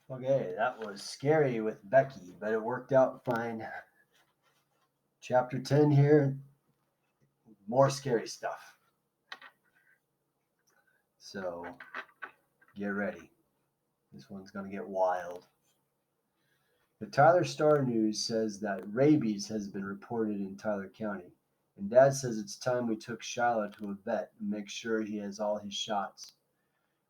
Okay, that was scary with Becky, but it worked out fine. Chapter 10 here, more scary stuff. So get ready. This one's going to get wild. The Tyler Star News says that rabies has been reported in Tyler County, and Dad says it's time we took Shiloh to a vet and make sure he has all his shots.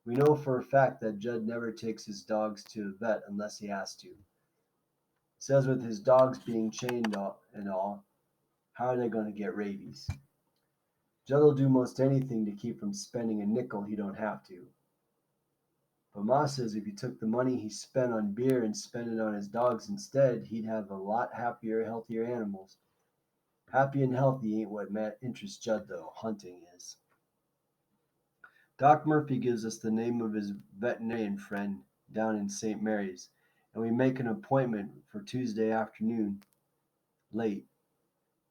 We know for a fact that Judd never takes his dogs to a vet unless he has to. Says with his dogs being chained and all, how are they going to get rabies? Judd'll do most anything to keep from spending a nickel he don't have to. But Ma says if he took the money he spent on beer and spent it on his dogs instead, he'd have a lot happier, healthier animals. Happy and healthy ain't what interests Judd though, hunting is. Doc Murphy gives us the name of his veterinarian friend down in St. Mary's, and we make an appointment for Tuesday afternoon, late.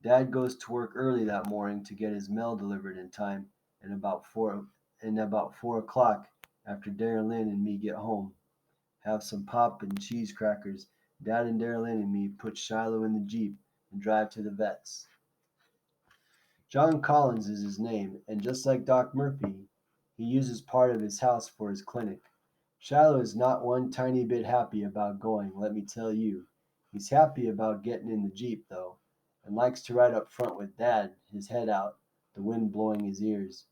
Dad goes to work early that morning to get his mail delivered in time, and about 4 o'clock, after Darylyn and me get home, have some pop and cheese crackers. Dad and Darylyn and me put Shiloh in the Jeep and drive to the vet's. John Collins is his name, and just like Doc Murphy, he uses part of his house for his clinic. Shiloh is not one tiny bit happy about going, let me tell you. He's happy about getting in the Jeep, though, and likes to ride up front with Dad, his head out, the wind blowing his ears.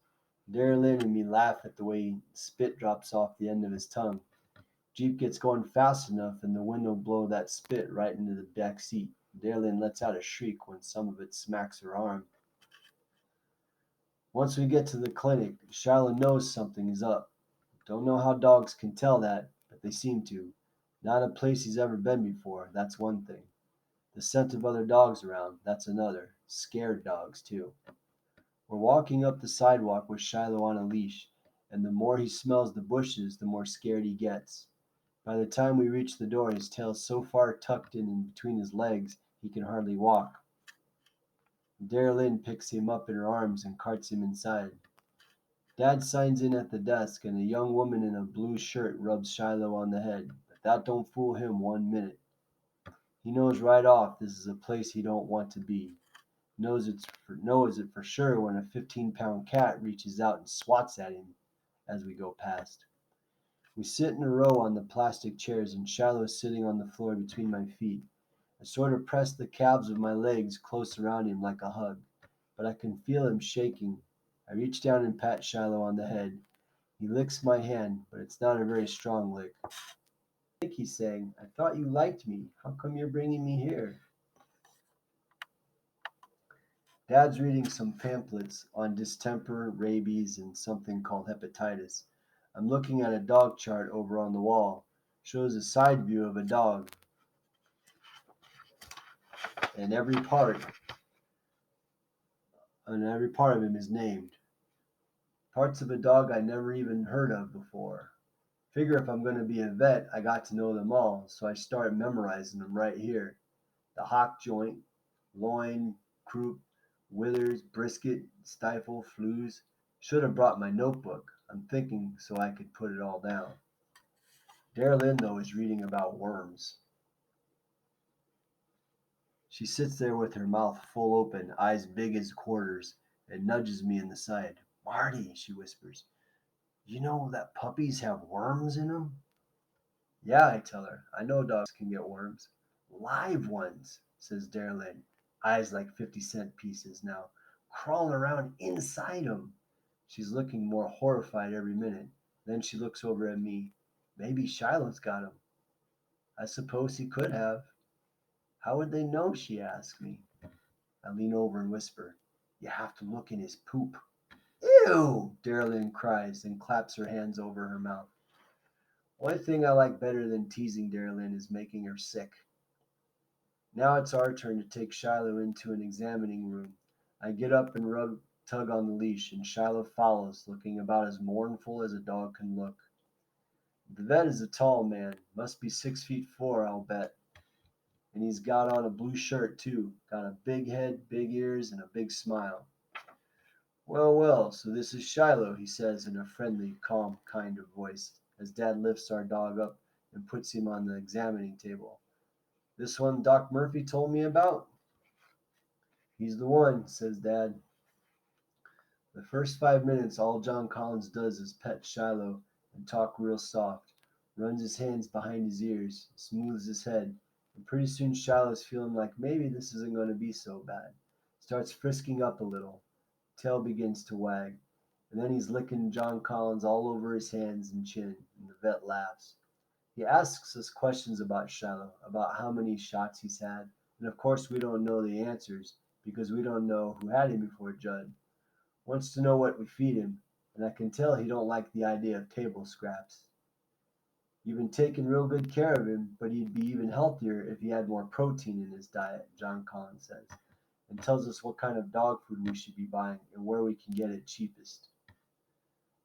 Darylyn and me laugh at the way spit drops off the end of his tongue. Jeep gets going fast enough and the wind will blow that spit right into the back seat. Darylyn lets out a shriek when some of it smacks her arm. Once we get to the clinic, Shiloh knows something is up. Don't know how dogs can tell that, but they seem to. Not a place he's ever been before, that's one thing. The scent of other dogs around, that's another. Scared dogs, too. We're walking up the sidewalk with Shiloh on a leash, and the more he smells the bushes, the more scared he gets. By the time we reach the door, his tail's so far tucked in between his legs he can hardly walk. Darylyn picks him up in her arms and carts him inside. Dad signs in at the desk, and a young woman in a blue shirt rubs Shiloh on the head, but that don't fool him one minute. He knows right off this is a place he don't want to be. Knows it for sure when a 15-pound cat reaches out and swats at him as we go past. We sit in a row on the plastic chairs, and Shiloh is sitting on the floor between my feet. I sort of press the calves of my legs close around him like a hug, but I can feel him shaking. I reach down and pat Shiloh on the head. He licks my hand, but it's not a very strong lick. I think he's saying, I thought you liked me. How come you're bringing me here? Dad's reading some pamphlets on distemper, rabies, and something called hepatitis. I'm looking at a dog chart over on the wall. Shows a side view of a dog, and every part of him is named. Parts of a dog I never even heard of before. Figure if I'm going to be a vet, I got to know them all, so I start memorizing them right here. The hock joint, loin, croup, withers, brisket, stifle, flews. Should have brought my notebook, I'm thinking, so I could put it all down. Darylyn, though, is reading about worms. She sits there with her mouth full open, eyes big as quarters, and nudges me in the side. Marty, she whispers, you know that puppies have worms in them? Yeah, I tell her. I know dogs can get worms. Live ones, says Darylyn, eyes like 50-cent pieces now, crawling around inside 'em. She's looking more horrified every minute. Then she looks over at me. Maybe Shiloh's got 'em. I suppose he could have. How would they know, she asks me. I lean over and whisper, you have to look in his poop. Ew, Darylyn cries and claps her hands over her mouth. Only thing I like better than teasing Darylyn is making her sick. Now it's our turn to take Shiloh into an examining room. I get up and tug on the leash, and Shiloh follows, looking about as mournful as a dog can look. The vet is a tall man, must be 6'4", I'll bet. And he's got on a blue shirt, too. Got a big head, big ears, and a big smile. Well, well, so this is Shiloh, he says in a friendly, calm kind of voice, as Dad lifts our dog up and puts him on the examining table. "This one Doc Murphy told me about?" "He's the one," says Dad. The first 5 minutes all John Collins does is pet Shiloh and talk real soft, runs his hands behind his ears, smooths his head, and pretty soon Shiloh's feeling like maybe this isn't going to be so bad. Starts frisking up a little, tail begins to wag, and then he's licking John Collins all over his hands and chin, and the vet laughs. He asks us questions about Shiloh, about how many shots he's had, and of course we don't know the answers because we don't know who had him before Judd. Wants to know what we feed him, and I can tell he don't like the idea of table scraps. "You've been taking real good care of him, but he'd be even healthier if he had more protein in his diet," John Collins says, and tells us what kind of dog food we should be buying and where we can get it cheapest.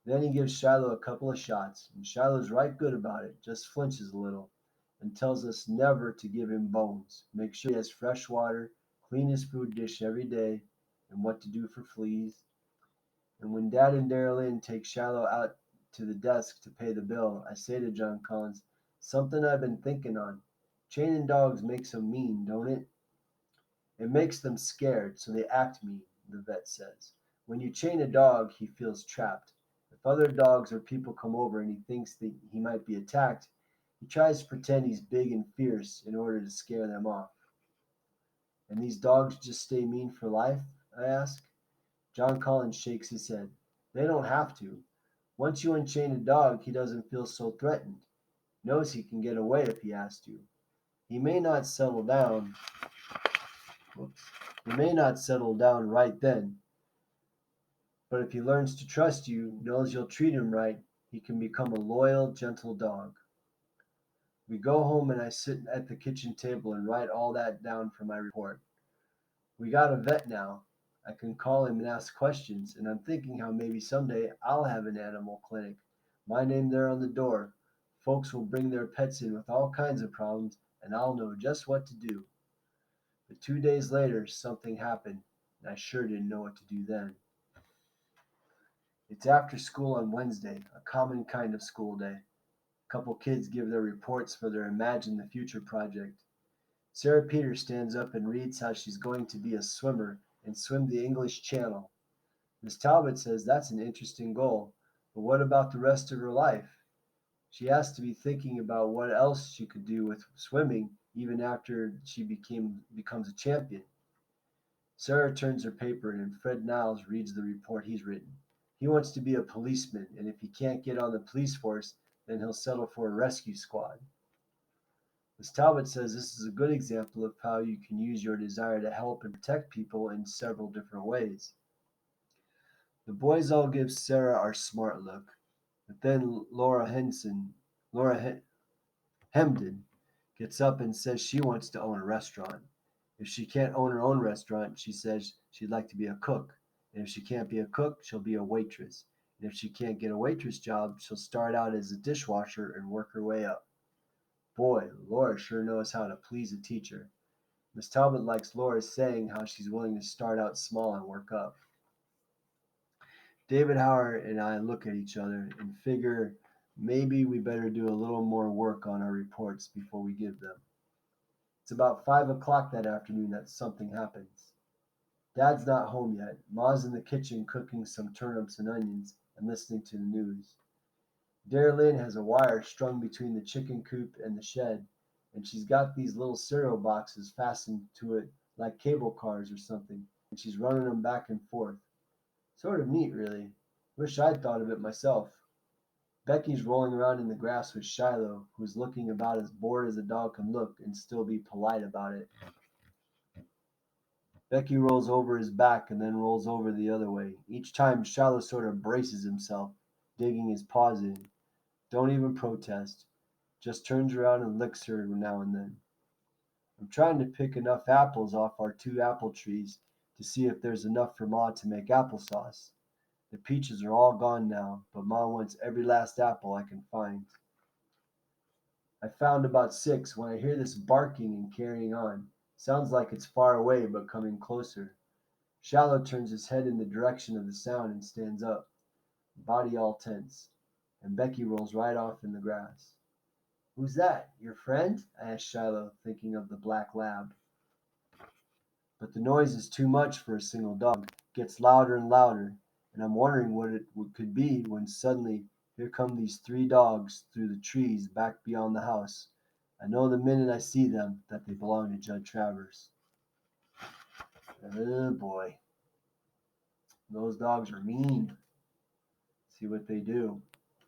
Then he gives Shiloh a couple of shots, and Shiloh's right good about it, just flinches a little, and tells us never to give him bones, make sure he has fresh water, clean his food dish every day, and what to do for fleas. And when Dad and Darylyn take Shiloh out to the desk to pay the bill, I say to John Collins, "Something I've been thinking on. Chaining dogs makes 'em mean, don't it?" "It makes them scared, so they act mean," the vet says. "When you chain a dog, he feels trapped. If other dogs or people come over and he thinks that he might be attacked, he tries to pretend he's big and fierce in order to scare them off." "And these dogs just stay mean for life?" I ask. John Collins shakes his head. "They don't have to. Once you unchain a dog, he doesn't feel so threatened. Knows he can get away if he has to. He may not settle down. Whoops. He may not settle down right then, but if he learns to trust you, knows you'll treat him right, he can become a loyal, gentle dog." We go home and I sit at the kitchen table and write all that down for my report. We got a vet now. I can call him and ask questions, and I'm thinking how maybe someday I'll have an animal clinic. My name there on the door. Folks will bring their pets in with all kinds of problems, and I'll know just what to do. But 2 days later, something happened, and I sure didn't know what to do then. It's after school on Wednesday, a common kind of school day. A couple kids give their reports for their Imagine the Future project. Sarah Peters stands up and reads how she's going to be a swimmer and swim the English Channel. Miss Talbot says that's an interesting goal, but what about the rest of her life? She has to be thinking about what else she could do with swimming even after she becomes a champion. Sarah turns her paper and Fred Niles reads the report he's written. He wants to be a policeman, and if he can't get on the police force, then he'll settle for a rescue squad. Miss Talbot says this is a good example of how you can use your desire to help and protect people in several different ways. The boys all give Sarah our smart look, but then Laura Hemden, gets up and says she wants to own a restaurant. If she can't own her own restaurant, she says she'd like to be a cook. And if she can't be a cook, she'll be a waitress. And if she can't get a waitress job, she'll start out as a dishwasher and work her way up. Boy, Laura sure knows how to please a teacher. Miss Talbot likes Laura's saying how she's willing to start out small and work up. David Howard and I look at each other and figure maybe we better do a little more work on our reports before we give them. It's about 5 o'clock that afternoon that something happens. Dad's not home yet. Ma's in the kitchen cooking some turnips and onions and listening to the news. Darylyn has a wire strung between the chicken coop and the shed, and she's got these little cereal boxes fastened to it like cable cars or something, and she's running them back and forth. Sort of neat, really. Wish I'd thought of it myself. Becky's rolling around in the grass with Shiloh, who's looking about as bored as a dog can look and still be polite about it. Becky rolls over his back and then rolls over the other way. Each time Shiloh sort of braces himself, digging his paws in. Don't even protest. Just turns around and licks her now and then. I'm trying to pick enough apples off our 2 apple trees to see if there's enough for Ma to make applesauce. The peaches are all gone now, but Ma wants every last apple I can find. I found about 6 when I hear this barking and carrying on. Sounds like it's far away but coming closer. Shiloh turns his head in the direction of the sound and stands up, body all tense, and Becky rolls right off in the grass. Who's that? Your friend? I asked Shiloh, thinking of the black lab. But the noise is too much for a single dog. It gets louder and louder, and I'm wondering what it could be when suddenly here come these three dogs through the trees back beyond the house. I know the minute I see them that they belong to Judd Travers. Oh boy, those dogs are mean. See what they do.